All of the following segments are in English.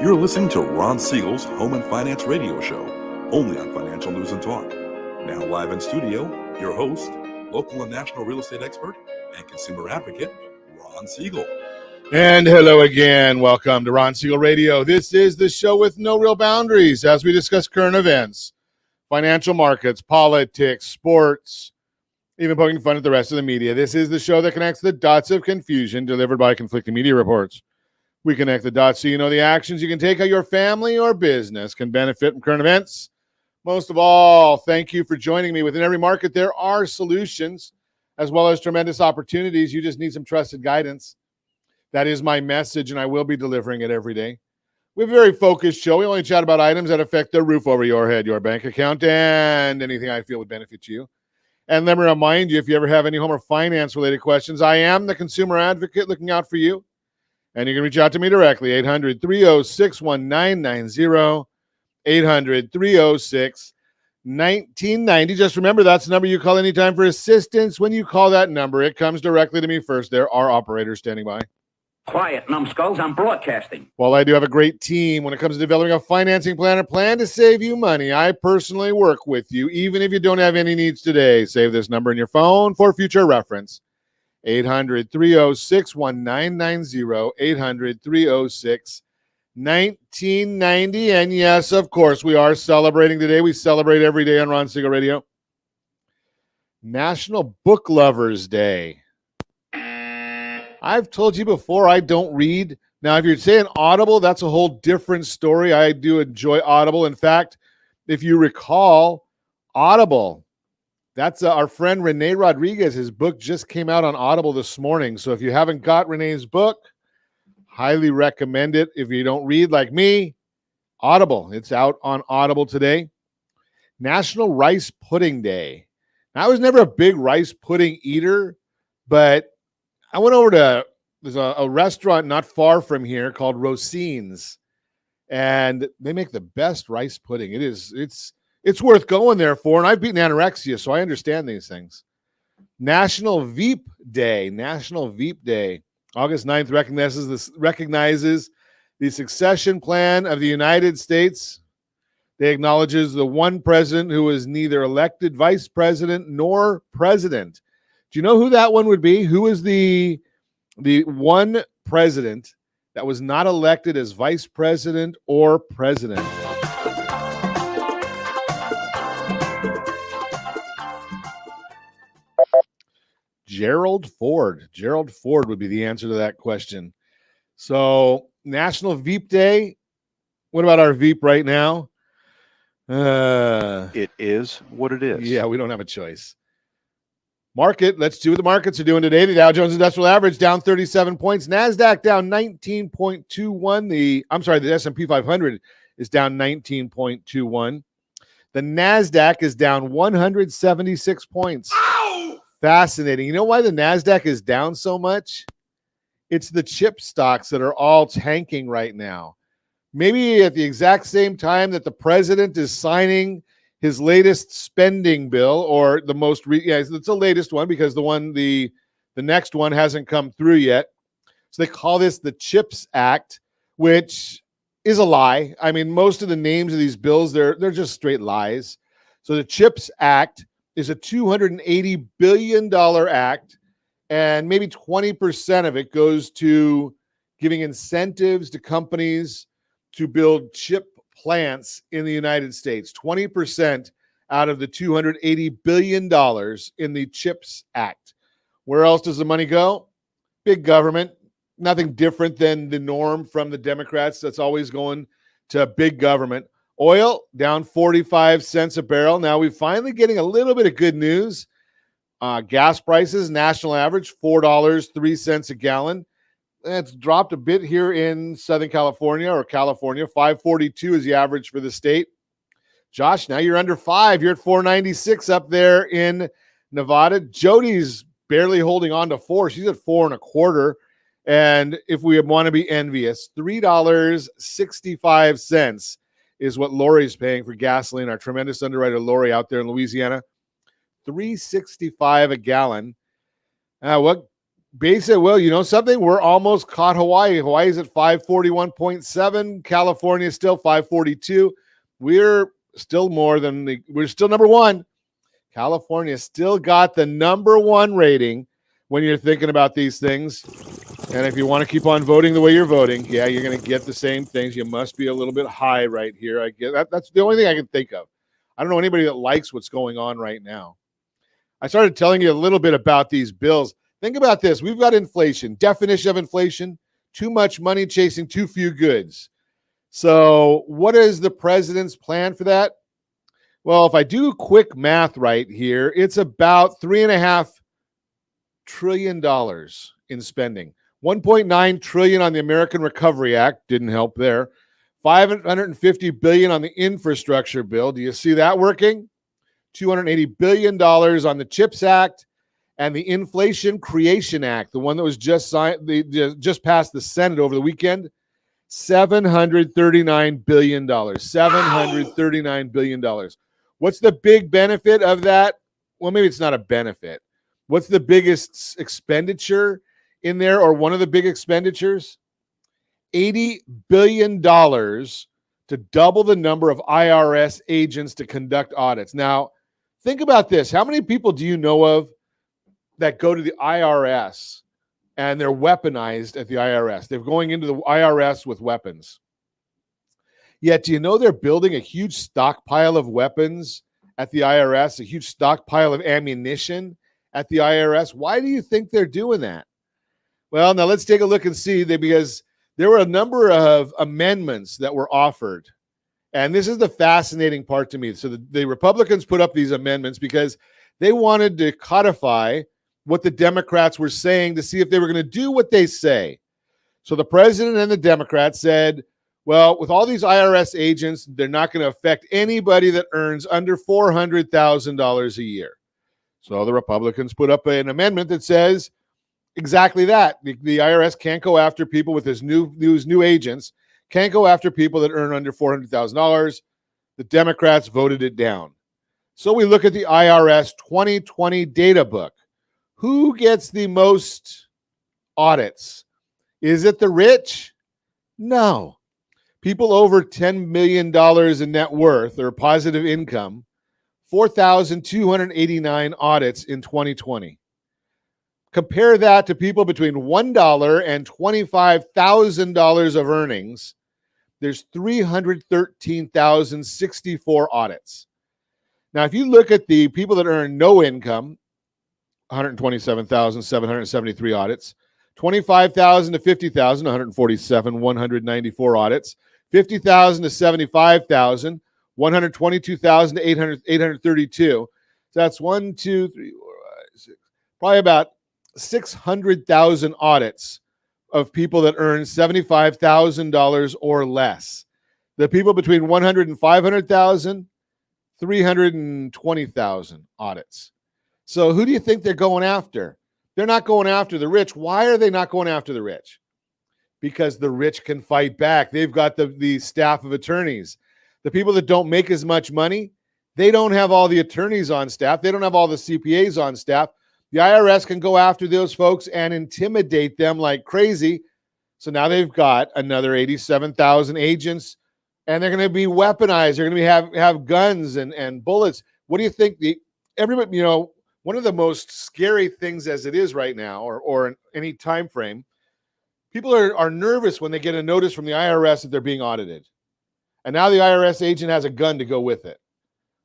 You're listening to Ron Siegel's Home and Finance Radio Show, only on Financial News and Talk. Now live in studio, your host, local and national real estate expert and consumer advocate, Ron Siegel. And hello again. Welcome to Ron Siegel Radio. This is the show with no real boundaries as we discuss current events, financial markets, politics, sports, even poking fun at the rest of the media. This is the show that connects the dots of confusion delivered by conflicting media reports. We connect the dots so you know the actions you can take, how your family or business can benefit from current events. Most of all, thank you for joining me. Within every market, there are solutions as well as tremendous opportunities. You just need some trusted guidance. That is my message, and I will be delivering it every day. We have a very focused show. We only chat about items that affect the roof over your head, your bank account, and anything I feel would benefit you. And let me remind you, if you ever have any home or finance-related questions, I am the consumer advocate looking out for you. And you can reach out to me directly, 800-306-1990, 800-306-1990. Just remember, that's the number you call anytime for assistance. When you call that number, it comes directly to me first. There are operators standing by. Quiet, numbskulls, I'm broadcasting. Well, I do have a great team when it comes to developing a financing plan, a plan to save you money. I personally work with you, even if you don't have any needs today. Save this number in your phone for future reference. 800-306-1990, 800-306-1990. And yes, of course, we are celebrating today. We celebrate every day on Ron Siegel Radio. National Book Lovers Day. I've told you before, I don't read. Now, if you're saying Audible, that's a whole different story. I do enjoy Audible. In fact, if you recall, Audible, that's our friend Renee Rodriguez. His book just came out on Audible this morning. So if you haven't got Renee's book, highly recommend it. If you don't read like me, Audible. It's out on Audible today. National Rice Pudding Day. Now, I was never a big rice pudding eater, but I went over to, there's a restaurant not far from here called Rosine's, and they make the best rice pudding. It's worth going there for, and I've beaten anorexia, so I understand these things. National Veep Day. National Veep Day. August 9th recognizes the succession plan of the United States. They acknowledges the one president who was neither elected vice president nor president. Do you know who that one would be? Who is the one president that was not elected as vice president or president? Gerald Ford. Gerald Ford would be the answer to that question. So, National Veep Day. What about our Veep right now? It is what it is. Yeah, we don't have a choice. Market, let's see what the markets are doing today. The Dow Jones Industrial Average down 37 points. NASDAQ down 19.21. The S&P 500 is down 19.21. The NASDAQ is down 176 points. Ow! Fascinating. You know why the NASDAQ is down so much? It's the chip stocks that are all tanking right now. Maybe at the exact same time that the president is signing his latest spending bill, or the most, it's the latest one because the next one hasn't come through yet. So they call this the CHIPS Act, which is a lie. I mean, most of the names of these bills, they're just straight lies. So the CHIPS Act is a $280 billion act, and maybe 20% of it goes to giving incentives to companies to build chip plants in the United States. 20% out of the $280 billion in the CHIPS Act. Where else does the money go? Big government. Nothing different than the norm from the Democrats. That's always going to big government. Oil down 45 cents a barrel. Now we're finally getting a little bit of good news. Gas prices, national average, $4.03 a gallon. It's dropped a bit here in Southern California or California. 542 is the average for the state. Josh, now you're under 5. You're at 496 up there in Nevada. Jody's barely holding on to 4. She's at 4.25. And if we want to be envious, $3.65 is what Lori's paying for gasoline. Our tremendous underwriter Lori out there in Louisiana, $3.65 a gallon. What Basic, well, you know something? We're almost caught Hawaii. Hawaii's at 541.7. California is still 542. We're still we're still number one. California still got the number one rating when you're thinking about these things. And if you want to keep on voting the way you're voting, yeah, you're going to get the same things. You must be a little bit high right here. I get that. That's the only thing I can think of. I don't know anybody that likes what's going on right now. I started telling you a little bit about these bills. Think about this. We've got inflation. Definition of inflation: too much money chasing too few goods. So what is the president's plan for that? Well, if I do quick math right here, it's about $3.5 trillion in spending. 1.9 trillion on the American Recovery Act, didn't help there. 550 billion on the infrastructure bill. Do you see that working? $280 billion on the CHIPS Act and the Inflation Creation Act, the one that was just just passed the Senate over the weekend. $739 billion. $739 billion. What's the big benefit of that? Well, maybe it's not a benefit. What's the biggest expenditure in there, or one of the big expenditures? $80 billion to double the number of IRS agents to conduct audits. Now, think about this. How many people do you know of that go to the IRS and they're weaponized at the IRS? They're going into the IRS with weapons. Yet, do you know they're building a huge stockpile of weapons at the IRS, a huge stockpile of ammunition at the IRS? Why do you think they're doing that? Well, now let's take a look and see, because there were a number of amendments that were offered. And this is the fascinating part to me. So the Republicans put up these amendments because they wanted to codify what the Democrats were saying to see if they were going to do what they say. So the president and the Democrats said, well, with all these IRS agents, they're not going to affect anybody that earns under $400,000 a year. So the Republicans put up an amendment that says exactly that. The IRS can't go after people with his new agents, can't go after people that earn under $400,000. The Democrats voted it down. So we look at the IRS 2020 data book. Who gets the most audits? Is it the rich? No. People over $10 million in net worth or positive income, 4,289 audits in 2020. Compare that to people between $1 and $25,000 of earnings. There's 313,064 audits. Now, if you look at the people that earn no income, 127,773 audits. 25,000 to 50,000, 147, 194 audits. 50,000 to 75,000, 122,000 to 832. So that's 1, 2, 3, 4, 5, 6, probably about 600,000 audits of people that earn $75,000 or less. The people between 100 and 500,000, 320,000 audits. So who do you think they're going after? They're not going after the rich. Why are they not going after the rich? Because the rich can fight back. They've got the staff of attorneys. The people that don't make as much money, they don't have all the attorneys on staff. They don't have all the CPAs on staff. The IRS can go after those folks and intimidate them like crazy. So now they've got another 87,000 agents, and they're going to be weaponized. They're going to have guns and bullets. What do you think? Everybody, one of the most scary things as it is right now, or in any time frame, people are nervous when they get a notice from the IRS that they're being audited. And now the IRS agent has a gun to go with it.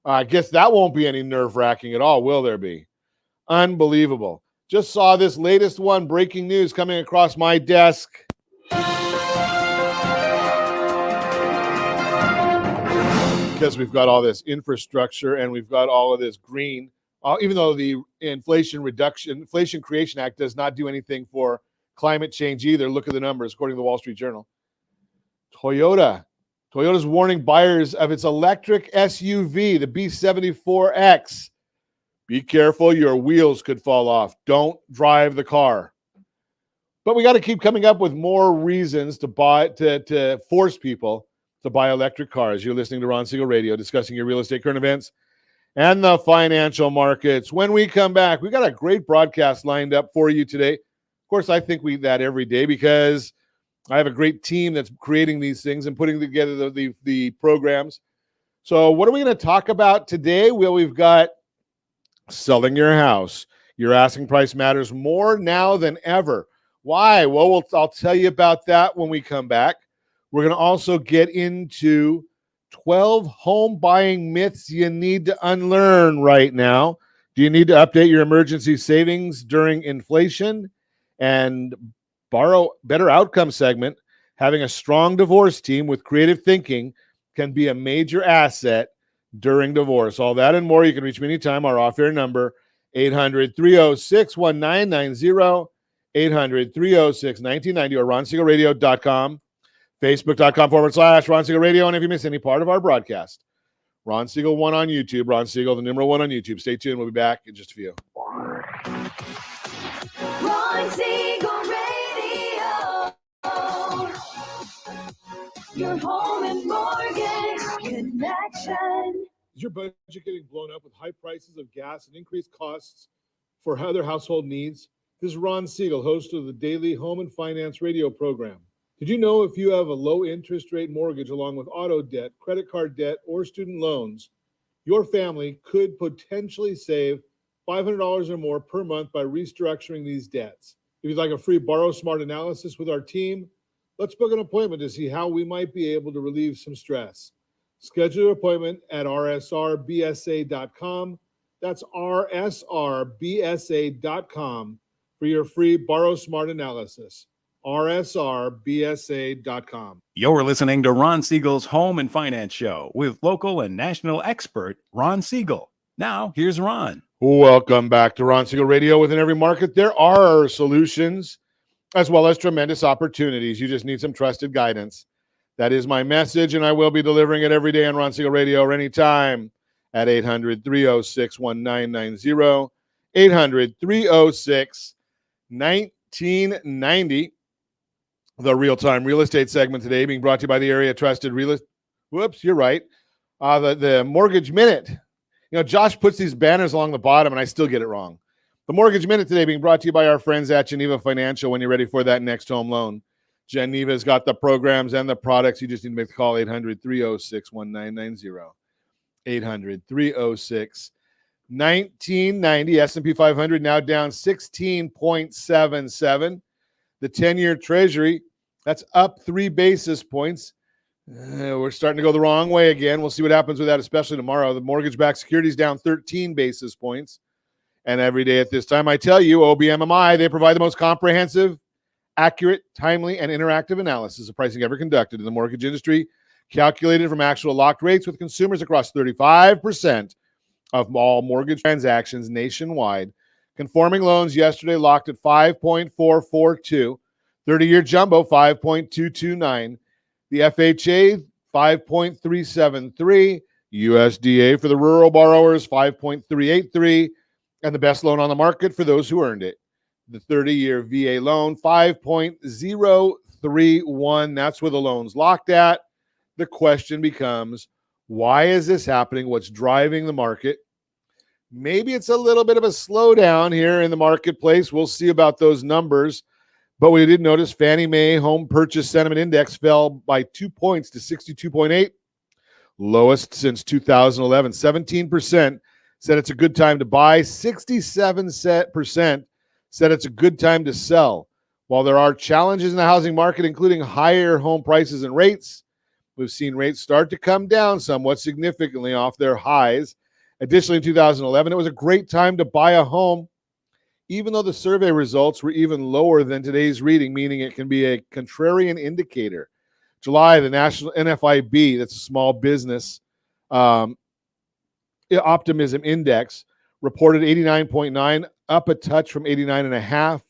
I guess that won't be any nerve-wracking at all, will there be? Unbelievable. Just saw this latest one, breaking news coming across my desk. Because we've got all this infrastructure and we've got all of this green. Even though the Inflation Creation Act does not do anything for climate change either. Look at the numbers, according to the Wall Street Journal. Toyota's warning buyers of its electric SUV, the B74X. Be careful, your wheels could fall off. Don't drive the car. But we got to keep coming up with more reasons to force people to buy electric cars. You're listening to Ron Siegel Radio, discussing your real estate current events and the financial markets. When we come back, we got a great broadcast lined up for you today. course, I think we eat that every day because I have a great team that's creating these things and putting together the programs. So what are we going to talk about today? Well, we've got selling your house. Your asking price matters more now than ever. Why? Well, I'll tell you about that when we come back. We're going to also get into 12 home buying myths you need to unlearn right now. Do you need to update your emergency savings during inflation? And borrow better outcome segment, having a strong divorce team with creative thinking can be a major asset during divorce. All that and more. You can reach me anytime. Our off-air number, 800-306-1990, 800-306-1990, or ronsiegelradio.com, facebook.com/Ron Siegel Radio. And if you miss any part of our broadcast, Ron Siegel 1 on YouTube, Ron Siegel, the number 1 on YouTube. Stay tuned. We'll be back in just a few. Ron Siegel Radio, your home and mortgage connection. Is your budget getting blown up with high prices of gas and increased costs for other household needs? This is Ron Siegel, host of the daily home and finance radio program. Did you know if you have a low interest rate mortgage along with auto debt, credit card debt, or student loans, your family could potentially save $500 or more per month by restructuring these debts? If you'd like a free Borrow Smart analysis with our team, let's book an appointment to see how we might be able to relieve some stress. Schedule your appointment at rsrbsa.com. That's rsrbsa.com for your free Borrow Smart analysis. rsrbsa.com. You're listening to Ron Siegel's Home and Finance Show with local and national expert Ron Siegel. Now, here's Ron. Welcome back to Ron Siegel Radio. Within every market, there are solutions as well as tremendous opportunities. You just need some trusted guidance. That is my message, and I will be delivering it every day on Ron Siegel Radio or anytime at 800-306-1990, 800-306-1990. The real-time real estate segment today being brought to you by the area trusted real estate. Whoops, you're right. The Mortgage Minute. You know, Josh puts these banners along the bottom, and I still get it wrong. The Mortgage Minute today being brought to you by our friends at Geneva Financial when you're ready for that next home loan. Geneva's got the programs and the products. You just need to make the call, 800-306-1990, 800-306-1990. S&P 500 now down 16.77. The 10-year Treasury, that's up 3 basis points. We're starting to go the wrong way again. We'll see what happens with that, especially tomorrow. The mortgage-backed securities down 13 basis points. And every day at this time, I tell you, OBMMI, they provide the most comprehensive, accurate, timely, and interactive analysis of pricing ever conducted in the mortgage industry, calculated from actual locked rates with consumers across 35% of all mortgage transactions nationwide. Conforming loans yesterday locked at 5.442, 30-year jumbo 5.229, the FHA 5.373, USDA for the rural borrowers 5.383, and the best loan on the market for those who earned it, the 30-year VA loan 5.031. That's where the loan's locked at. The question becomes, why is this happening? What's driving the market? Maybe it's a little bit of a slowdown here in the marketplace. We'll see about those numbers. But we did notice Fannie Mae Home Purchase Sentiment Index fell by 2 points to 62.8, lowest since 2011. 17% said it's a good time to buy. 67% said it's a good time to sell. While there are challenges in the housing market, including higher home prices and rates, we've seen rates start to come down somewhat significantly off their highs. Additionally, in 2011, it was a great time to buy a home, even though the survey results were even lower than today's reading, meaning it can be a contrarian indicator. July, the National NFIB, that's a small business optimism index, reported 89.9, up a touch from 89.5.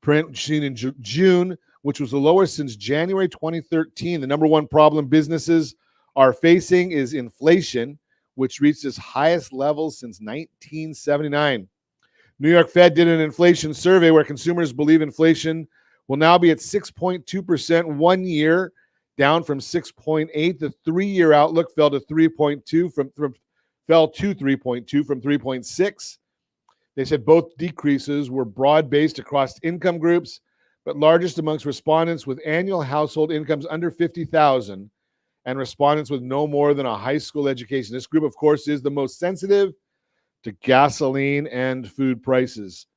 Print seen in June, which was the lowest since January 2013. The number one problem businesses are facing is inflation, which reached its highest level since 1979. New York Fed did an inflation survey where consumers believe inflation will now be at 6.2% 1 year, down from 6.8. The 3-year outlook fell to 3.2 from 3.2 from 3.6. They said both decreases were broad-based across income groups, but largest amongst respondents with annual household incomes under $50,000 and respondents with no more than a high school education. This group, of course, is the most sensitive to gasoline and food prices.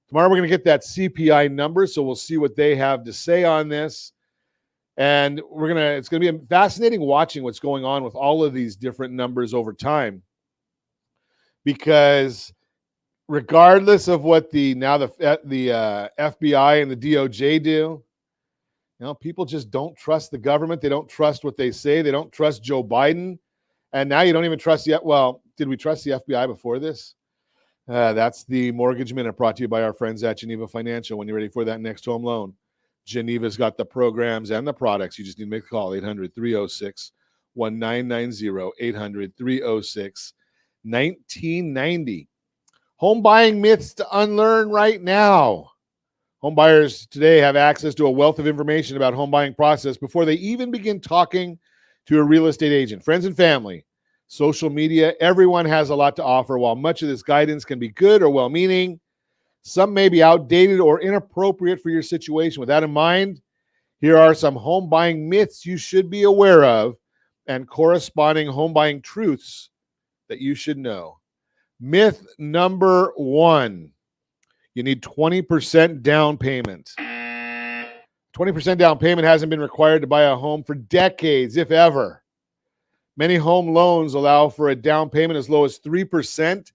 Tomorrow we're going to get that CPI number, so we'll see what they have to say on this. And it's going to be fascinating watching what's going on with all of these different numbers over time. Because regardless of what the FBI and the DOJ do, people just don't trust the government. They don't trust what they say. They don't trust Joe Biden. And now you don't even trust yet. Well, did we trust the FBI before this? That's the Mortgage Minute, brought to you by our friends at Geneva Financial. When you're ready for that next home loan, Geneva's got the programs and the products. You just need to make a call, 800-306-1990, 800-306-1990. Home buying myths to unlearn right now. Home buyers today have access to a wealth of information about home buying process before they even begin talking to a real estate agent. Friends and family, social media, everyone has a lot to offer. While much of this guidance can be good or well-meaning, some may be outdated or inappropriate for your situation. With that in mind, here are some home buying myths you should be aware of and corresponding home buying truths that you should know. Myth number 1, you need 20% down payment. 20% down payment hasn't been required to buy a home for decades, if ever. Many home loans allow for a down payment as low as 3%,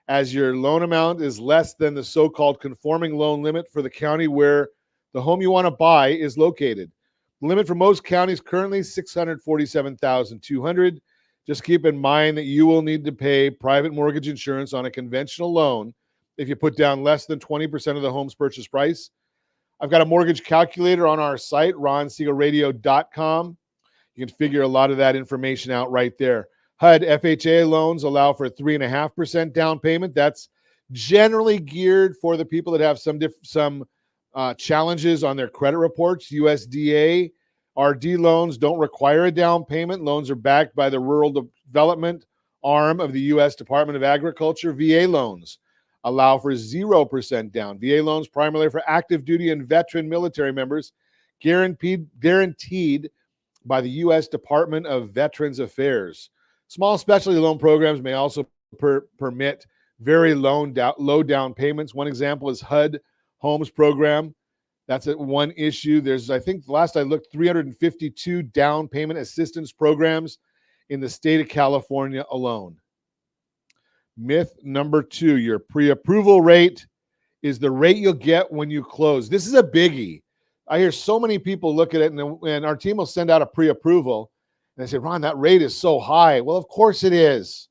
as your loan amount is less than the so-called conforming loan limit for the county where the home you want to buy is located. The limit for most counties currently $647,200. Just keep in mind that you will need to pay private mortgage insurance on a conventional loan if you put down less than 20% of the home's purchase price. I've got a mortgage calculator on our site, ronsiegelradio.com. You can figure a lot of that information out right there. HUD FHA loans allow for a 3.5% down payment. That's generally geared for the people that have some challenges on their credit reports. USDA RD loans don't require a down payment. Loans are backed by the Rural Development arm of the U.S. Department of Agriculture. VA loans allow for 0% down. VA loans primarily for active duty and veteran military members, guaranteed by the U.S. Department of Veterans Affairs. Small specialty loan programs may also permit very low down payments. One example is HUD Homes program. That's one issue. There's, I think, the last I looked, 352 down payment assistance programs in the state of California alone. Myth number 2, your pre-approval rate is the rate you'll get when you close. This is a biggie. I hear so many people look at it, and our team will send out a pre-approval, and they say, Ron, that rate is so high. Well, of course it is.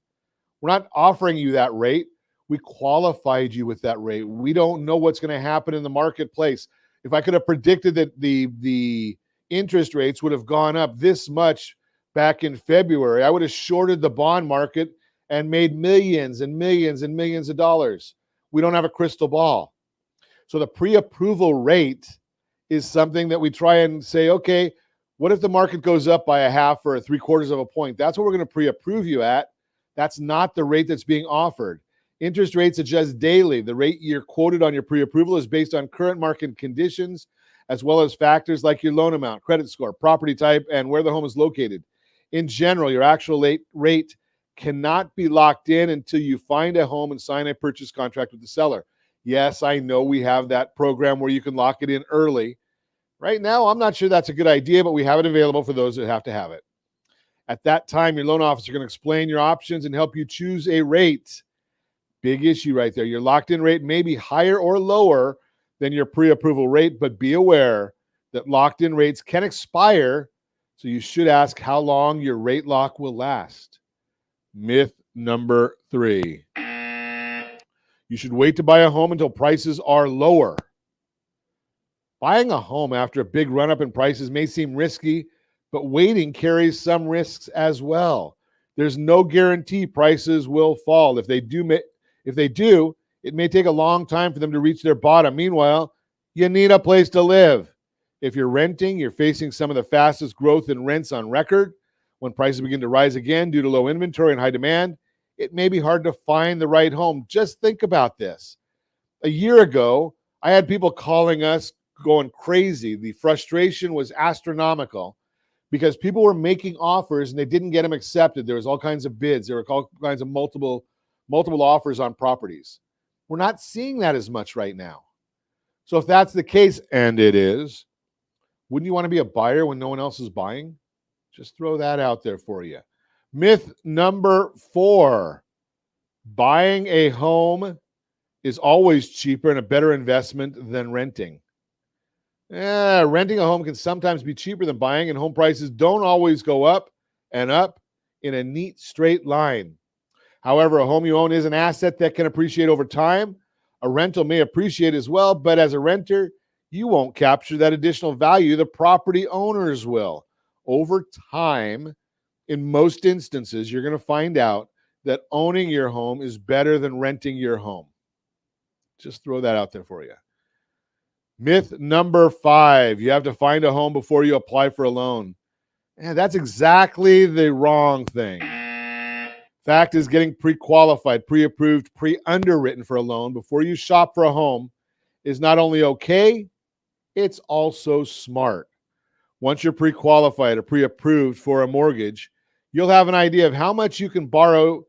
We're not offering you that rate. We qualified you with that rate. We don't know what's going to happen in the marketplace. If I could have predicted that the interest rates would have gone up this much back in February, I would have shorted the bond market and made millions and millions and millions of dollars. We don't have a crystal ball. So the pre-approval rate is something that we try and say, okay, what if the market goes up by a half or 3/4 of a point? That's what we're going to pre-approve you at. That's not the rate that's being offered. Interest rates adjust daily. The rate you're quoted on your pre-approval is based on current market conditions, as well as factors like your loan amount, credit score, property type, and where the home is located. In general, your actual rate cannot be locked in until you find a home and sign a purchase contract with the seller. Yes, I know we have that program where you can lock it in early. Right now, I'm not sure that's a good idea, but we have it available for those that have to have it. At that time, your loan officer can explain your options and help you choose a rate. Big issue right there. Your locked-in rate may be higher or lower than your pre-approval rate, but be aware that locked-in rates can expire, so you should ask how long your rate lock will last. Myth number 3. You should wait to buy a home until prices are lower. Buying a home after a big run-up in prices may seem risky, but waiting carries some risks as well. There's no guarantee prices will fall. If they do, it may take a long time for them to reach their bottom. Meanwhile, you need a place to live. If you're renting, you're facing some of the fastest growth in rents on record. When prices begin to rise again due to low inventory and high demand, it may be hard to find the right home. Just think about this. A year ago, I had people calling us going crazy. The frustration was astronomical because people were making offers and they didn't get them accepted. There was all kinds of bids. There were all kinds of multiple offers on properties. We're not seeing that as much right now. So if that's the case, and it is, wouldn't you want to be a buyer when no one else is buying? Just throw that out there for you. Myth number 4, buying a home is always cheaper and a better investment than renting. Renting a home can sometimes be cheaper than buying, and home prices don't always go up and up in a neat straight line. However, a home you own is an asset that can appreciate over time. A rental may appreciate as well, but as a renter, you won't capture that additional value. The property owners will. Over time, in most instances, you're going to find out that owning your home is better than renting your home. Just throw that out there for you. Myth number 5, you have to find a home before you apply for a loan. That's exactly the wrong thing. Fact is, getting pre-qualified, pre-approved, pre-underwritten for a loan before you shop for a home is not only okay, it's also smart. Once you're pre-qualified or pre-approved for a mortgage, you'll have an idea of how much you can borrow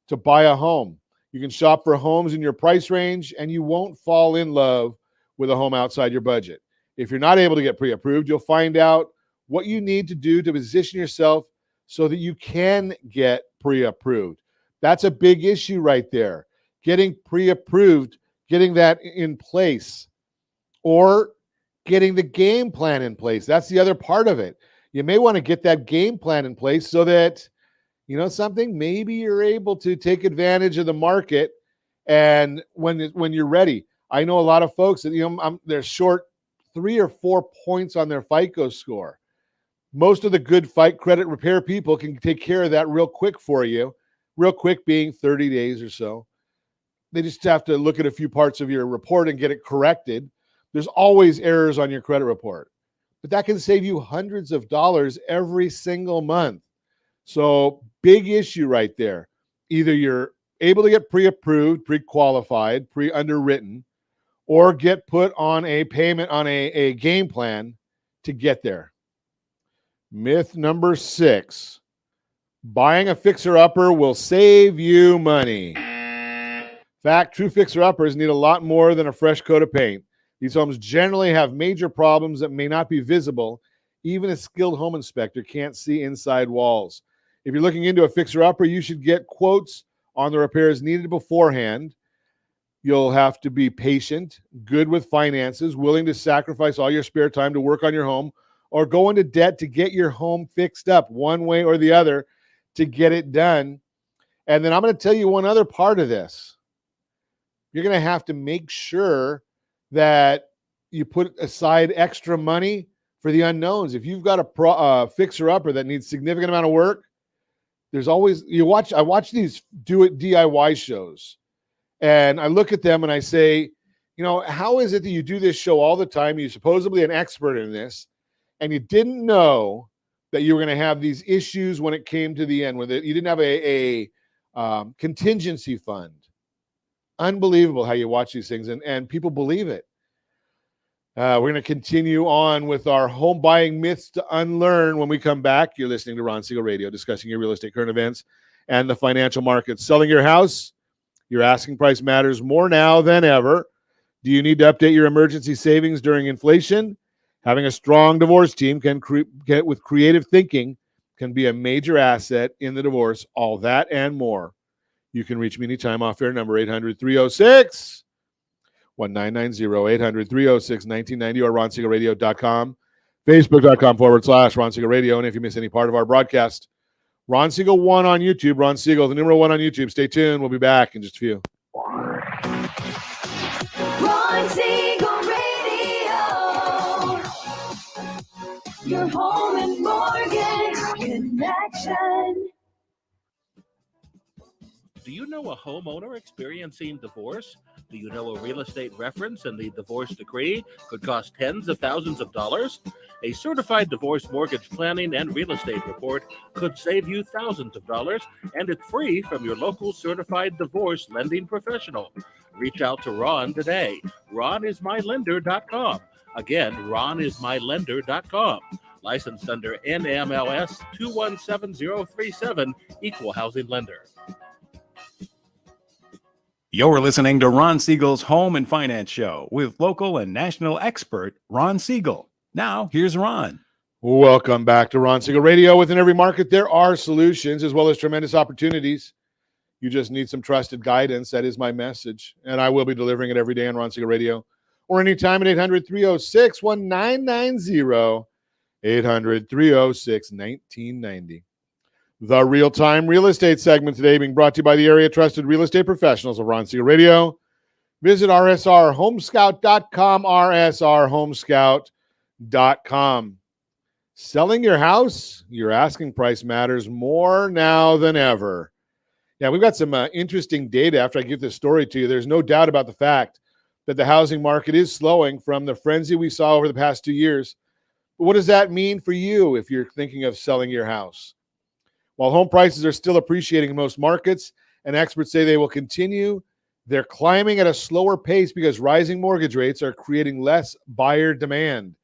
to buy a home. You can shop for homes in your price range, and you won't fall in love with a home outside your budget. If you're not able to get pre-approved, you'll find out what you need to do to position yourself so that you can get pre-approved. That's a big issue right there. Getting pre-approved, getting that in place, or getting the game plan in place. That's the other part of it. You may want to get that game plan in place so that, you know something, maybe you're able to take advantage of the market, and when you're ready. I know a lot of folks that they're short 3 or 4 points on their FICO score. Most of the good credit repair people can take care of that real quick for you. Real quick being 30 days or so. They just have to look at a few parts of your report and get it corrected. There's always errors on your credit report, but that can save you hundreds of dollars every single month. So big issue right there. Either you're able to get pre-approved, pre-qualified, pre-underwritten, or get put on a payment on a game plan to get there. Myth number 6, buying a fixer-upper will save you money. Fact, true fixer-uppers need a lot more than a fresh coat of paint. These homes generally have major problems that may not be visible. Even a skilled home inspector can't see inside walls. If you're looking into a fixer-upper, you should get quotes on the repairs needed beforehand. You'll have to be patient, good with finances, willing to sacrifice all your spare time to work on your home, or go into debt to get your home fixed up one way or the other to get it done. And then I'm going to tell you one other part of this. You're going to have to make sure that you put aside extra money for the unknowns. If you've got a fixer-upper that needs significant amount of work, there's always, I watch these do-it DIY shows, and I look at them and I say, how is it that you do this show all the time? You're supposedly an expert in this, and you didn't know that you were going to have these issues when it came to the end, when you didn't have a contingency fund. Unbelievable how you watch these things, and people believe it. We're going to continue on with our home buying myths to unlearn when we come back. You're listening to Ron Siegel Radio, discussing your real estate current events and the financial markets. Selling your house, your asking price matters more now than ever. Do you need to update your emergency savings during inflation? Having a strong divorce team with creative thinking can be a major asset in the divorce. All that and more. You can reach me anytime off air, number 800-306-1990, 800-306-1990, or RonSiegelRadio.com, Facebook.com/Ron Siegel Radio. And if you miss any part of our broadcast, Ron Siegel 1 on YouTube, Ron Siegel, the numeral 1 on YouTube. Stay tuned. We'll be back in just a few. Ron Siegel Radio. Your home and mortgage connection. Do you know a homeowner experiencing divorce? Do you know a real estate reference and the divorce decree could cost tens of thousands of dollars? A certified divorce mortgage planning and real estate report could save you thousands of dollars, and it's free from your local certified divorce lending professional. Reach out to Ron today. RonIsMyLender.com. Again, RonIsMyLender.com. Licensed under NMLS 217037, Equal Housing Lender. You're listening to Ron Siegel's Home and Finance Show with local and national expert Ron Siegel. Now, here's Ron. Welcome back to Ron Siegel Radio. Within every market, there are solutions as well as tremendous opportunities. You just need some trusted guidance. That is my message. And I will be delivering it every day on Ron Siegel Radio or anytime at 800-306-1990, 800-306-1990. The real-time real estate segment today being brought to you by the area trusted real estate professionals of Ron Siegel Radio. Visit rsrhomescout.com, rsrhomescout.com. Selling your house, your asking price matters more now than ever. Yeah, we've got some interesting data after I give this story to you. There's no doubt about the fact that the housing market is slowing from the frenzy we saw over the past 2 years. But what does that mean for you if you're thinking of selling your house? While home prices are still appreciating in most markets, and experts say they will continue, they're climbing at a slower pace because rising mortgage rates are creating less buyer demand.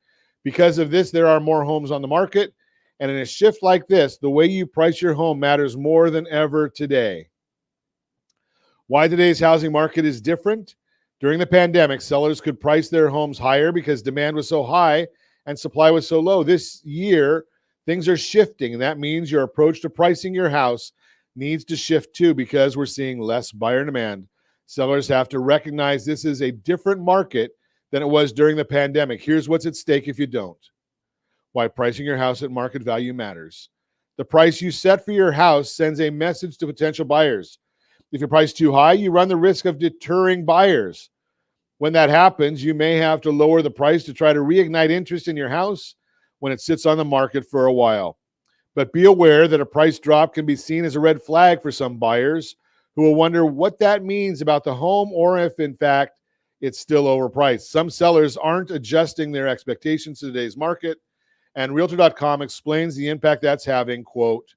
Because of this, there are more homes on the market, and in a shift like this, the way you price your home matters more than ever today. Why today's housing market is different? During the pandemic, sellers could price their homes higher because demand was so high and supply was so low. This year, things are shifting, and that means your approach to pricing your house needs to shift too because we're seeing less buyer demand. Sellers have to recognize this is a different market than it was during the pandemic. Here's what's at stake if you don't. Why pricing your house at market value matters. The price you set for your house sends a message to potential buyers. If you price too high, you run the risk of deterring buyers. When that happens, you may have to lower the price to try to reignite interest in your house when it sits on the market for a while. But be aware that a price drop can be seen as a red flag for some buyers who will wonder what that means about the home or if, in fact, it's still overpriced. Some sellers aren't adjusting their expectations to today's market, and Realtor.com explains the impact that's having. Quote,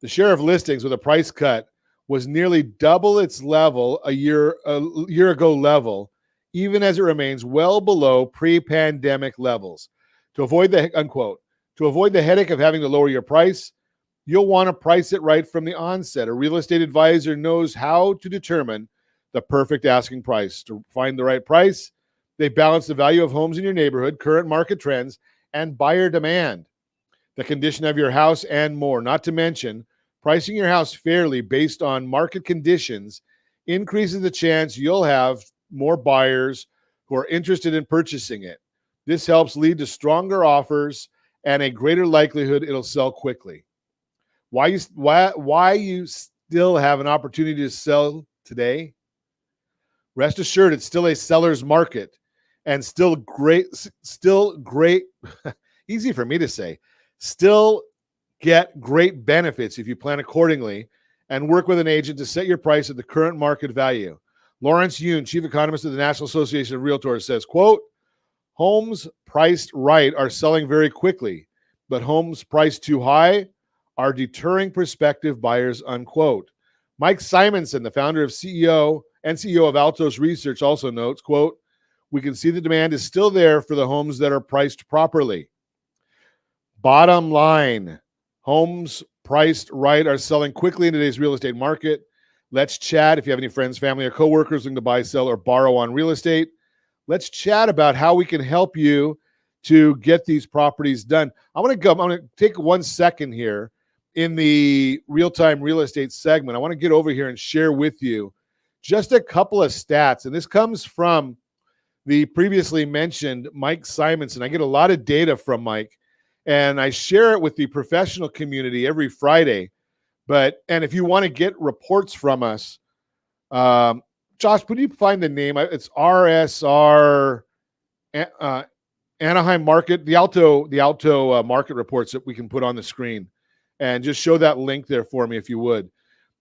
the share of listings with a price cut was nearly double its level a year ago level, even as it remains well below pre-pandemic levels. To avoid the headache of having to lower your price, you'll want to price it right from the onset. A real estate advisor knows how to determine the perfect asking price. To find the right price, they balance the value of homes in your neighborhood, current market trends, and buyer demand, the condition of your house, and more. Not to mention, pricing your house fairly based on market conditions increases the chance you'll have more buyers who are interested in purchasing it. This helps lead to stronger offers and a greater likelihood it'll sell quickly. Why you still have an opportunity to sell today? Rest assured, it's still a seller's market and still great, easy for me to say, still get great benefits if you plan accordingly and work with an agent to set your price at the current market value. Lawrence Yoon, chief economist of the National Association of Realtors, says, quote, homes priced right are selling very quickly, but homes priced too high are deterring prospective buyers, unquote. Mike Simonson, the founder of CEO of Altos Research, also notes, quote, we can see the demand is still there for the homes that are priced properly. Bottom line, homes priced right are selling quickly in today's real estate market. Let's chat. If you have any friends, family, or coworkers looking to buy, sell, or borrow on real estate, let's chat about how we can help you to get these properties done. I'm going to take 1 second here in the real-time real estate segment. I want to get over here and share with you just a couple of stats. And this comes from the previously mentioned Mike Simonson. I get a lot of data from Mike, and I share it with the professional community every Friday. And if you want to get reports from us, Josh, would you find the name? It's RSR Anaheim Market, the Alto market reports that we can put on the screen, and just show that link there for me if you would.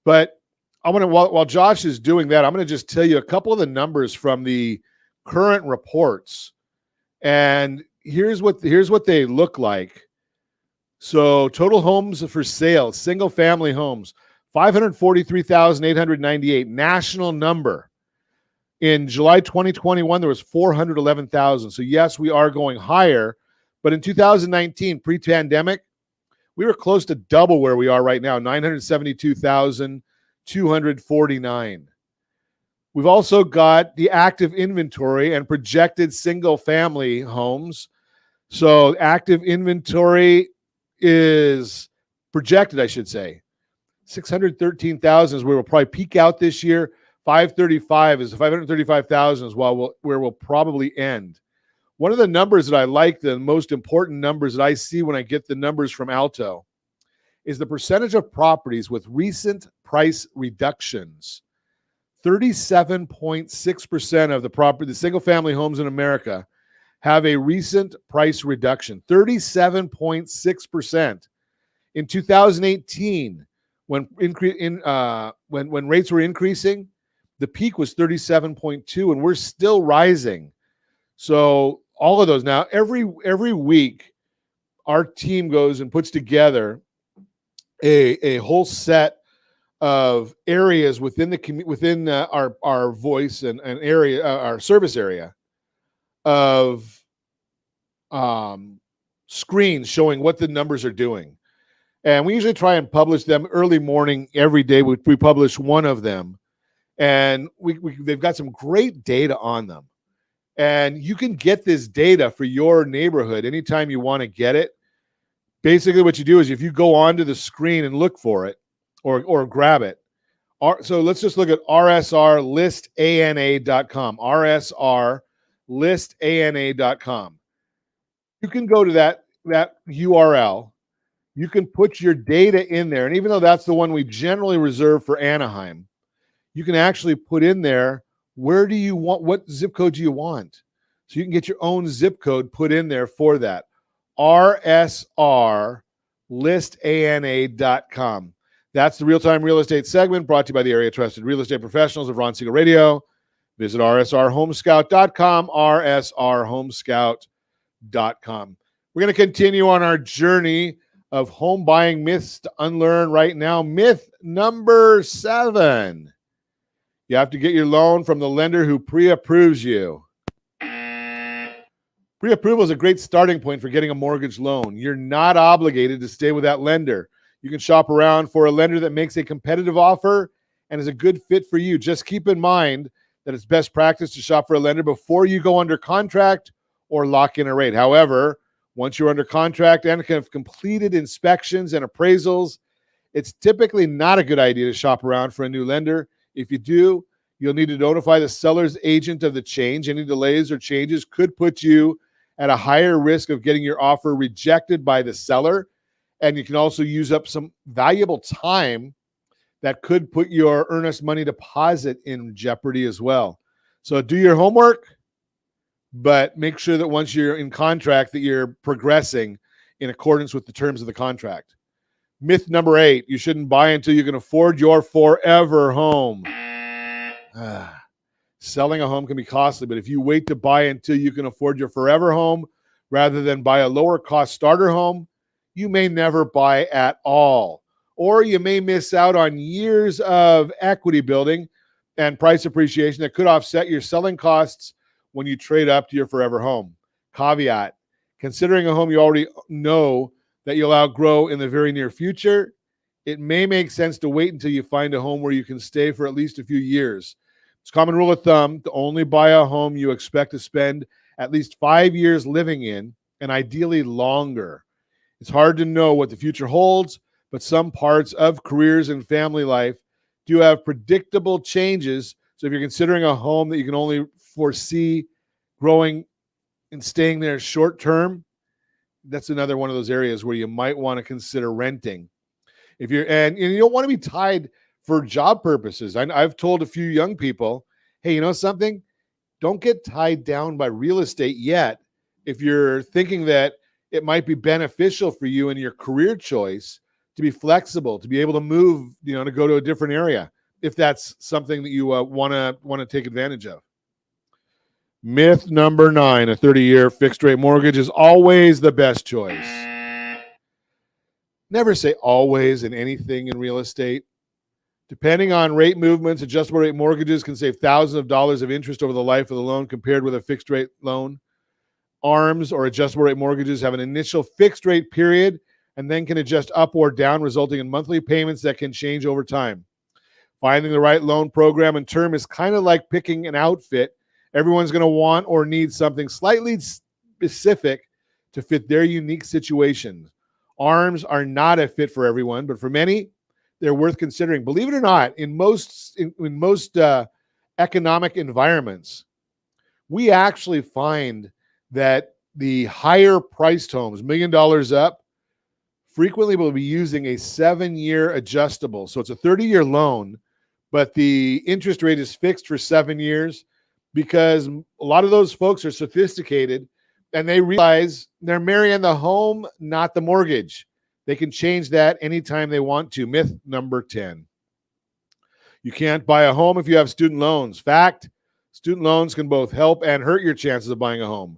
But I want to while Josh is doing that, I'm going to just tell you a couple of the numbers from the current reports, and here's what they look like. So total homes for sale, single family homes, 543,898 national number. In July 2021, there was 411,000. So yes, we are going higher, but in 2019, pre-pandemic, we were close to double where we are right now, 972,249. We've also got the active inventory and projected single family homes. So active inventory is projected, I should say. 613,000 is where we'll probably peak out this year. 535,000 is where we'll probably end. One of the numbers that I like, the most important numbers that I see when I get the numbers from Alto, is the percentage of properties with recent price reductions. 37.6% of the single-family homes in America have a recent price reduction. 37.6%. In 2018, when rates were increasing, the peak was 37.2, and we're still rising. So all of those now, every week, our team goes and puts together a whole set of areas within our voice and area, our service area, of screens showing what the numbers are doing. And we usually try and publish them early morning every day. We publish one of them, and they've got some great data on them. And you can get this data for your neighborhood anytime you want to get it. Basically, what you do is if you go onto the screen and look for it or grab it. So let's just look at rsrlistana.com, rsrlistana.com. You can go to that URL. You can put your data in there. And even though that's the one we generally reserve for Anaheim, you can actually put in there, what zip code do you want? So you can get your own zip code put in there for that. rsrlistana.com. That's the real-time real estate segment brought to you by the area trusted real estate professionals of Ron Siegel Radio. Visit rsrhomescout.com, rsrhomescout.com. We're going to continue on our journey of home buying myths to unlearn right now. Myth number 7. You have to get your loan from the lender who pre-approves you. Pre-approval is a great starting point for getting a mortgage loan. You're not obligated to stay with that lender. You can shop around for a lender that makes a competitive offer and is a good fit for you. Just keep in mind that it's best practice to shop for a lender before you go under contract or lock in a rate. However, once you're under contract and have completed inspections and appraisals, it's typically not a good idea to shop around for a new lender. If you do, you'll need to notify the seller's agent of the change. Any delays or changes could put you at a higher risk of getting your offer rejected by the seller. And you can also use up some valuable time that could put your earnest money deposit in jeopardy as well. So do your homework, but make sure that once you're in contract that you're progressing in accordance with the terms of the contract. Myth number 8, you shouldn't buy until you can afford your forever home. Selling a home can be costly, but if you wait to buy until you can afford your forever home rather than buy a lower cost starter home, you may never buy at all. Or you may miss out on years of equity building and price appreciation that could offset your selling costs when you trade up to your forever home. Caveat, considering a home you already know that you'll outgrow in the very near future, it may make sense to wait until you find a home where you can stay for at least a few years. It's a common rule of thumb to only buy a home you expect to spend at least 5 years living in, and ideally longer. It's hard to know what the future holds, but some parts of careers and family life do have predictable changes. So if you're considering a home that you can only foresee growing and staying there short term, that's another one of those areas where you might want to consider renting. If you're and you don't want to be tied for job purposes. I've told a few young people, hey, you know something? Don't get tied down by real estate yet. If you're thinking that it might be beneficial for you in your career choice to be flexible, to be able to move, to go to a different area. if that's something that you want to take advantage of. Myth number 9, a 30-year fixed rate mortgage is always the best choice. Never say always in anything in real estate. Depending on rate movements, adjustable rate mortgages can save thousands of dollars of interest over the life of the loan compared with a fixed rate loan. ARMs or adjustable rate mortgages have an initial fixed rate period and then can adjust up or down, resulting in monthly payments that can change over time. Finding the right loan program and term is kind of like picking an outfit. Everyone's going to want or need something slightly specific to fit their unique situation. ARMs are not a fit for everyone, but for many, they're worth considering. Believe it or not, in most economic environments, we actually find that the higher priced homes, $1 million up, frequently will be using a 7-year adjustable. So it's a 30-year loan, but the interest rate is fixed for 7 years because a lot of those folks are sophisticated and they realize they're marrying the home, not the mortgage. They can change that anytime they want to. Myth number 10. You can't buy a home if you have student loans. Fact, student loans can both help and hurt your chances of buying a home.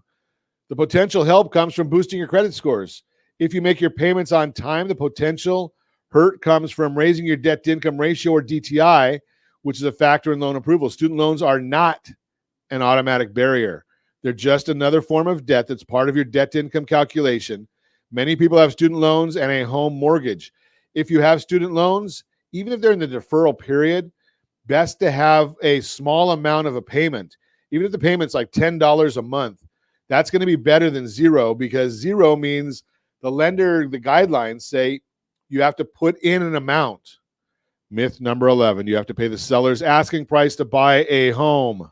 The potential help comes from boosting your credit scores. If you make your payments on time, the potential hurt comes from raising your debt-to-income ratio, or DTI, which is a factor in loan approval. Student loans are not an automatic barrier. They're just another form of debt that's part of your debt-to-income calculation. Many people have student loans and a home mortgage. If you have student loans, even if they're in the deferral period, best to have a small amount of a payment. Even if the payment's like $10 a month, that's going to be better than zero, because zero means the lender, the guidelines say you have to put in an amount. Myth number 11, you have to pay the seller's asking price to buy a home.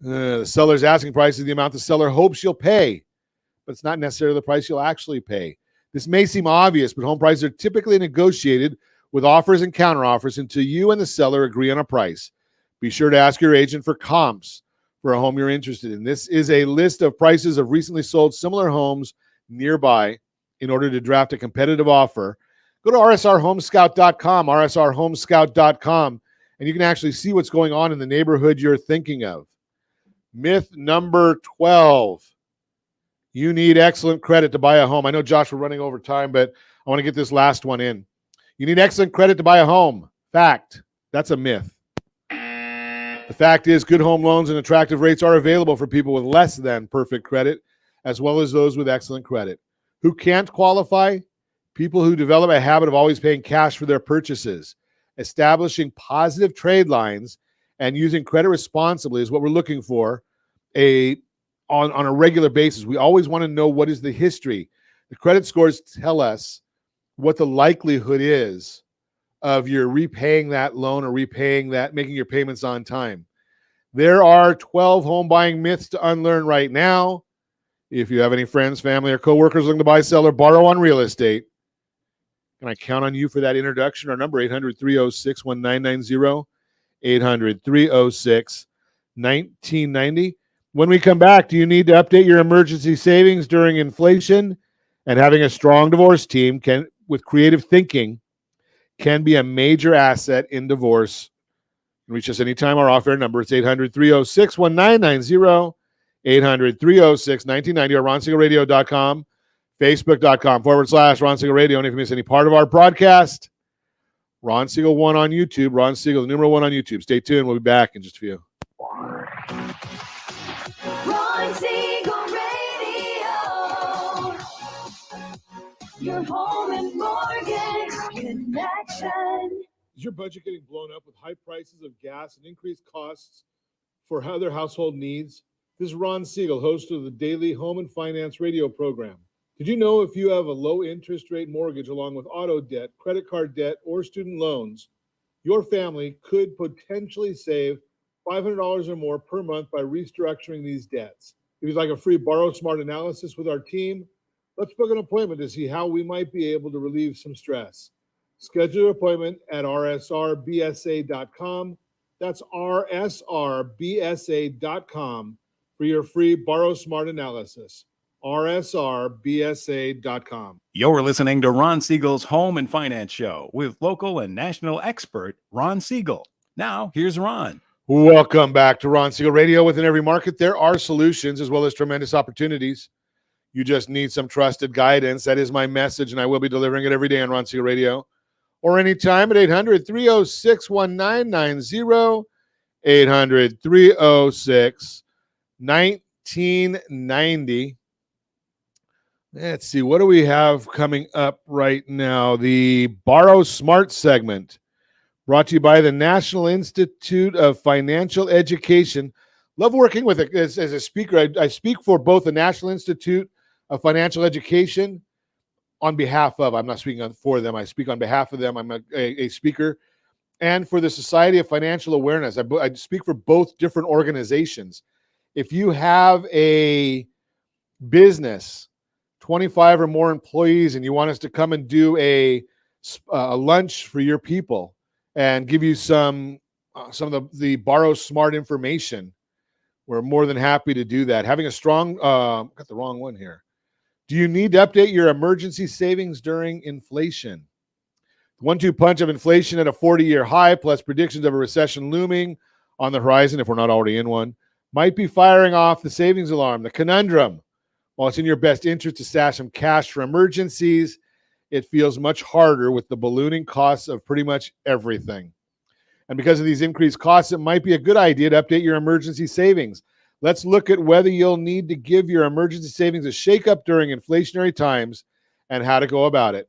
The seller's asking price is the amount the seller hopes you'll pay, but it's not necessarily the price you'll actually pay. This may seem obvious, but home prices are typically negotiated with offers and counteroffers until you and the seller agree on a price. Be sure to ask your agent for comps for a home you're interested in. This is a list of prices of recently sold similar homes nearby in order to draft a competitive offer. Go to rsrhomescout.com, rsrhomescout.com, and you can actually see what's going on in the neighborhood you're thinking of. Myth number 12. You need excellent credit to buy a home. I know, Josh, we're running over time, but I want to get this last one in. You need excellent credit to buy a home. Fact. That's a myth. The fact is, good home loans and attractive rates are available for people with less than perfect credit, as well as those with excellent credit. Who can't qualify? People who develop a habit of always paying cash for their purchases. Establishing positive trade lines and using credit responsibly is what we're looking for on a regular basis. We always want to know what is the history. The credit scores tell us what the likelihood is of your repaying that loan or repaying that, making your payments on time. There are 12 home buying myths to unlearn right now. If you have any friends, family, or coworkers looking to buy, sell, or borrow on real estate, can I count on you for that introduction? Our number, 800-306-1990, 800-306-1990. When we come back, do you need to update your emergency savings during inflation? And having a strong divorce team with creative thinking can be a major asset in divorce. Reach us anytime. Our off-air number is 800-306-1990, 800-306-1990, or ronsiegelradio.com, facebook.com/Ron Siegel Radio. And if you miss any part of our broadcast, Ron Siegel 1 on YouTube, Ron Siegel, the number 1 on YouTube. Stay tuned. We'll be back in just a few. Ron Siegel Radio. Your home and mortgage connection. Is your budget getting blown up with high prices of gas and increased costs for other household needs? This is Ron Siegel, host of the daily Home and Finance radio program. Did you know if you have a low interest rate mortgage along with auto debt, credit card debt, or student loans, your family could potentially save $500 or more per month by restructuring these debts? If you'd like a free Borrow Smart analysis with our team, let's book an appointment to see how we might be able to relieve some stress. Schedule your appointment at rsrbsa.com. That's rsrbsa.com for your free Borrow Smart analysis. rsrbsa.com. You're listening to Ron Siegel's Home and Finance Show with local and national expert Ron Siegel. Now, here's Ron. Welcome back to Ron Siegel Radio. Within every market, there are solutions as well as tremendous opportunities. You just need some trusted guidance. That is my message, and I will be delivering it every day on Ron Siegel Radio or anytime at 800-306-1990, 800-306-1990. Let's see, what do we have coming up right now? The Borrow Smart segment, brought to you by the National Institute of Financial Education. Love working with it as a speaker. I speak for both the National Institute of Financial Education on behalf of, I'm not speaking for them, I speak on behalf of them. I'm a speaker. And for the Society of Financial Awareness. I speak for both different organizations. If you have a business, 25 or more employees, and you want us to come and do a lunch for your people and give you some of the Borrow Smart information, we're more than happy to do that. Having a strong, got the wrong one here. Do you need to update your emergency savings during inflation? The 1-2 punch of inflation at a 40-year high, plus predictions of a recession looming on the horizon, if we're not already in one, might be firing off the savings alarm. The conundrum: while it's in your best interest to stash some cash for emergencies, it feels much harder with the ballooning costs of pretty much everything. And because of these increased costs, it might be a good idea to update your emergency savings. Let's look at whether you'll need to give your emergency savings a shake-up during inflationary times and how to go about it.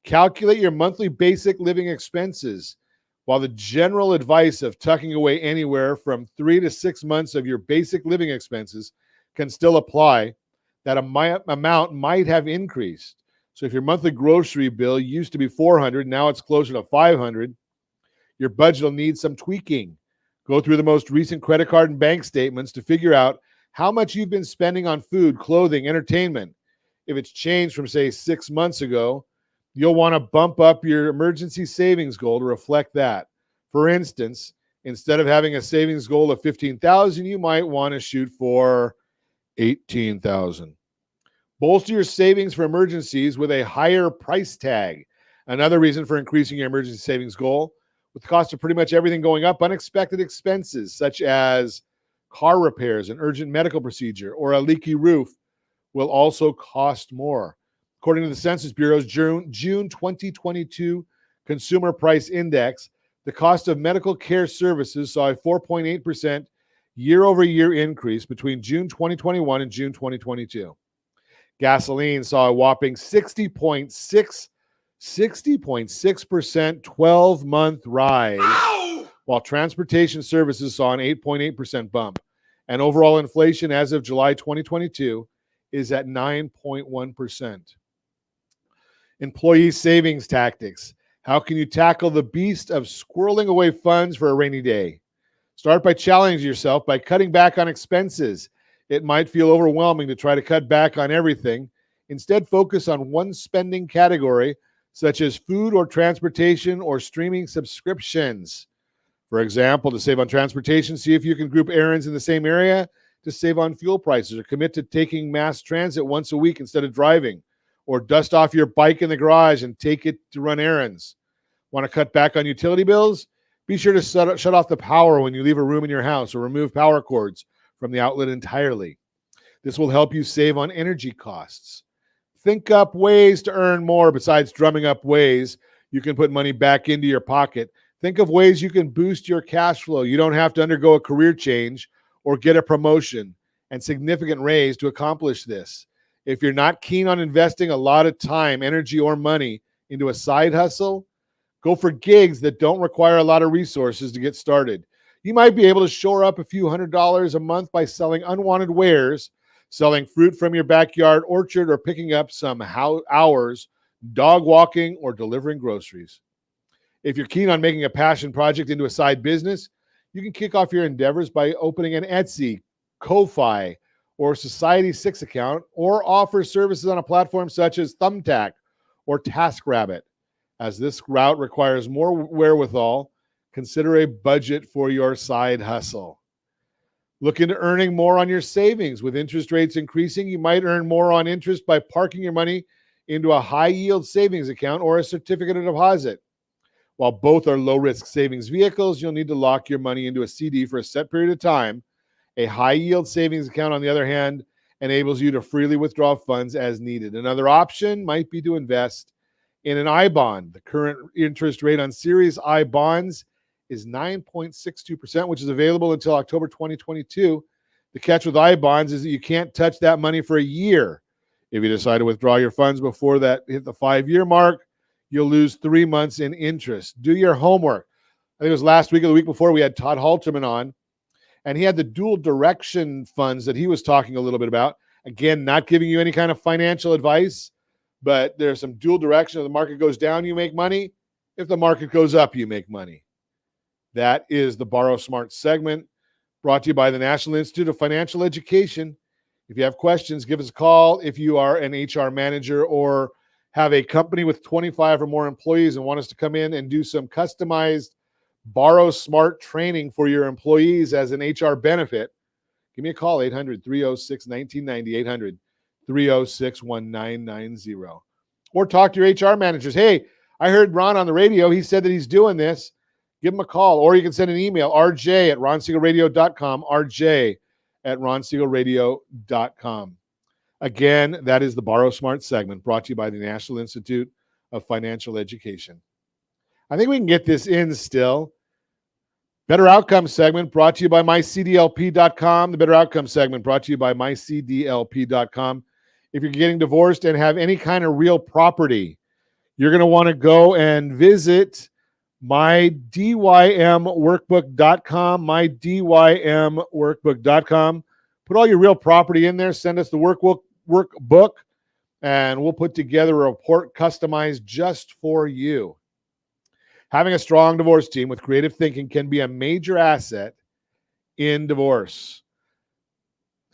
Calculate your monthly basic living expenses. While the general advice of tucking away anywhere from 3 to 6 months of your basic living expenses can still apply, that amount might have increased. So if your monthly grocery bill used to be $400, now it's closer to $500, your budget will need some tweaking. Go through the most recent credit card and bank statements to figure out how much you've been spending on food, clothing, entertainment. If it's changed from, say, 6 months ago, you'll want to bump up your emergency savings goal to reflect that. For instance, instead of having a savings goal of $15,000, you might want to shoot for $18,000. Bolster your savings for emergencies with a higher price tag. Another reason for increasing your emergency savings goal: with the cost of pretty much everything going up, unexpected expenses such as car repairs, an urgent medical procedure, or a leaky roof will also cost more. According to the Census Bureau's June 2022 Consumer Price Index, the cost of medical care services saw a 4.8% year-over-year increase between June 2021 and June 2022. Gasoline saw a whopping 60.6% 12-month rise, while transportation services saw an 8.8% bump. And overall inflation as of July 2022 is at 9.1%. Employee savings tactics. How can you tackle the beast of squirreling away funds for a rainy day? Start by challenging yourself by cutting back on expenses. It might feel overwhelming to try to cut back on everything. Instead, focus on one spending category, such as food or transportation or streaming subscriptions. For example, to save on transportation, see if you can group errands in the same area to save on fuel prices, or commit to taking mass transit once a week instead of driving, or dust off your bike in the garage and take it to run errands. Want to cut back on utility bills? Be sure to shut off the power when you leave a room in your house, or remove power cords from the outlet entirely. This will help you save on energy costs. Think up ways to earn more besides drumming up ways you can put money back into your pocket. Think of ways you can boost your cash flow. You don't have to undergo a career change or get a promotion and significant raise to accomplish this. If you're not keen on investing a lot of time, energy, or money into a side hustle, go for gigs that don't require a lot of resources to get started. You might be able to shore up a few $100s a month by selling unwanted wares, selling fruit from your backyard orchard, or picking up some hours dog walking or delivering groceries. If you're keen on making a passion project into a side business, you can kick off your endeavors by opening an Etsy, Ko-Fi, or Society6 account, or offer services on a platform such as Thumbtack or TaskRabbit. As this route requires more wherewithal, consider a budget for your side hustle. Look into earning more on your savings. With interest rates increasing, you might earn more on interest by parking your money into a high-yield savings account or a certificate of deposit. While both are low-risk savings vehicles, you'll need to lock your money into a CD for a set period of time. A high-yield savings account, on the other hand, enables you to freely withdraw funds as needed. Another option might be to invest in an I bond. The current interest rate on Series I bonds is 9.62%, which is available until October 2022. The catch with I bonds is that you can't touch that money for a year. If you decide to withdraw your funds before that hit the 5-year mark, you'll lose 3 months in interest. Do your homework. I think it was last week or the week before we had Todd Halterman on, and he had the dual direction funds that he was talking a little bit about. Again, not giving you any kind of financial advice, but there's some dual direction. If the market goes down, you make money. If the market goes up, you make money. That is the Borrow Smart segment, brought to you by the National Institute of Financial Education. If you have questions, give us a call. If you are an HR manager or have a company with 25 or more employees and want us to come in and do some customized Borrow Smart training for your employees as an HR benefit, give me a call, 800-306-1990, 800-306-1990. Or talk to your HR managers. Hey, I heard Ron on the radio. He said that he's doing this. Give him a call. Or you can send an email, rj@ronsiegelradio.com, rj@ronsiegelradio.com. Again, that is the Borrow Smart segment, brought to you by the National Institute of Financial Education. I think we can get this in still. Better Outcome segment, brought to you by mycdlp.com. The Better Outcome segment, brought to you by mycdlp.com. If you're getting divorced and have any kind of real property, you're going to want to go and visit mydymworkbook.com, mydymworkbook.com. Put all your real property in there. Send us the workbook, and we'll put together a report customized just for you. Having a strong divorce team with creative thinking can be a major asset in divorce.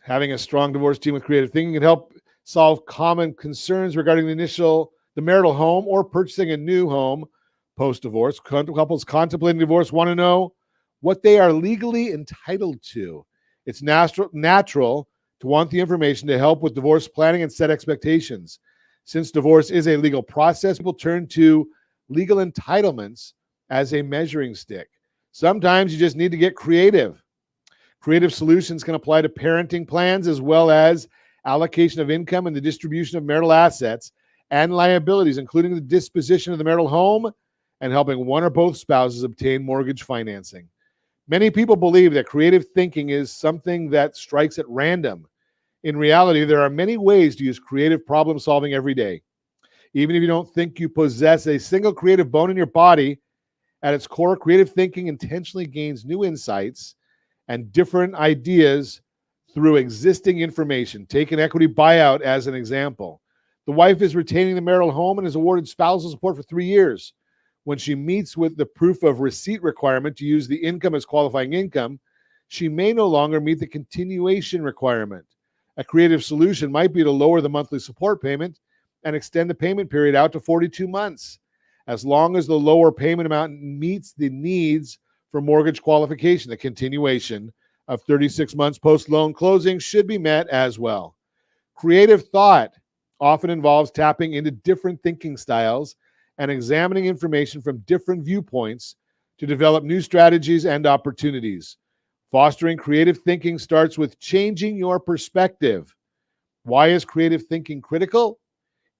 Having a strong divorce team with creative thinking can help solve common concerns regarding the marital home or purchasing a new home post-divorce. Couples contemplating divorce want to know what they are legally entitled to. It's natural to want the information to help with divorce planning and set expectations. Since divorce is a legal process, people turn to legal entitlements as a measuring stick. Sometimes you just need to get creative. Creative solutions can apply to parenting plans as well as allocation of income and the distribution of marital assets and liabilities, including the disposition of the marital home and helping one or both spouses obtain mortgage financing. Many people believe that creative thinking is something that strikes at random. In reality, there are many ways to use creative problem solving every day. Even if you don't think you possess a single creative bone in your body, at its core, creative thinking intentionally gains new insights and different ideas through existing information. Take an equity buyout as an example. The wife is retaining the marital home and is awarded spousal support for 3 years. When she meets with the proof of receipt requirement to use the income as qualifying income, she may no longer meet the continuation requirement. A creative solution might be to lower the monthly support payment and extend the payment period out to 42 months. As long as the lower payment amount meets the needs for mortgage qualification, the continuation of 36 months post-loan closing should be met as well. Creative thought often involves tapping into different thinking styles and examining information from different viewpoints to develop new strategies and opportunities. Fostering creative thinking starts with changing your perspective. Why is creative thinking critical?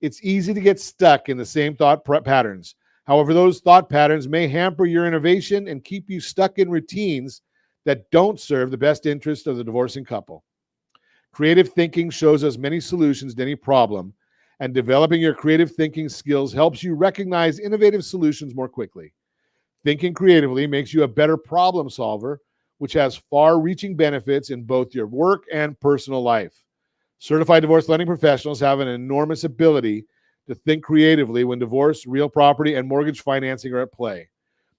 It's easy to get stuck in the same thought patterns. However, those thought patterns may hamper your innovation and keep you stuck in routines that don't serve the best interest of the divorcing couple. Creative thinking shows us many solutions to any problem, and developing your creative thinking skills helps you recognize innovative solutions more quickly. Thinking creatively makes you a better problem solver, which has far-reaching benefits in both your work and personal life. Certified divorce lending professionals have an enormous ability to think creatively when divorce, real property, and mortgage financing are at play.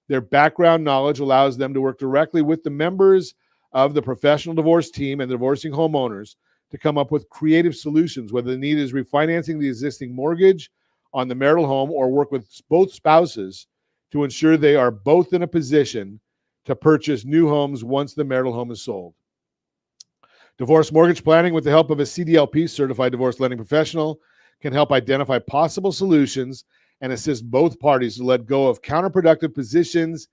Their background knowledge allows them to work directly with the members of the professional divorce team and the divorcing homeowners to come up with creative solutions, whether the need is refinancing the existing mortgage on the marital home or work with both spouses to ensure they are both in a position to purchase new homes once the marital home is sold. Divorce mortgage planning, with the help of a CDLP, certified divorce lending professional, can help identify possible solutions and assist both parties to let go of counterproductive positions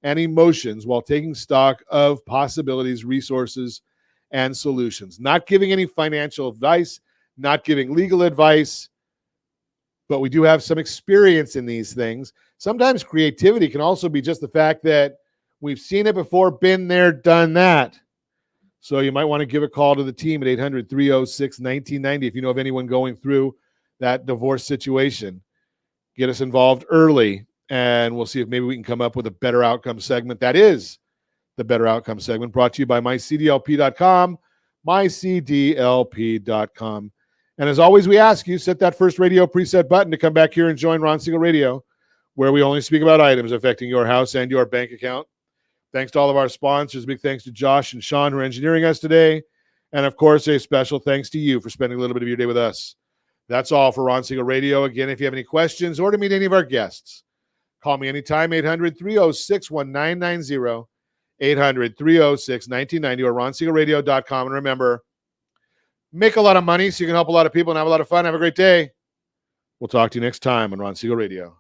and emotions while taking stock of possibilities, resources, and solutions. Not giving any financial advice, not giving legal advice, but we do have some experience in these things. Sometimes creativity can also be just the fact that we've seen it before, been there, done that. So you might want to give a call to the team at 800-306-1990 if you know of anyone going through that divorce situation. Get us involved early, and we'll see if maybe we can come up with a better outcome segment. That is the Better Outcome segment, brought to you by mycdlp.com, mycdlp.com. And as always, we ask you, set that first radio preset button to come back here and join Ron Siegel Radio, where we only speak about items affecting your house and your bank account. Thanks to all of our sponsors. Big thanks to Josh and Sean who are engineering us today. And, of course, a special thanks to you for spending a little bit of your day with us. That's all for Ron Siegel Radio. Again, if you have any questions or to meet any of our guests, call me anytime, 800-306-1990, 800-306-1990, or ronsiegelradio.com. And remember, make a lot of money so you can help a lot of people and have a lot of fun. Have a great day. We'll talk to you next time on Ron Siegel Radio.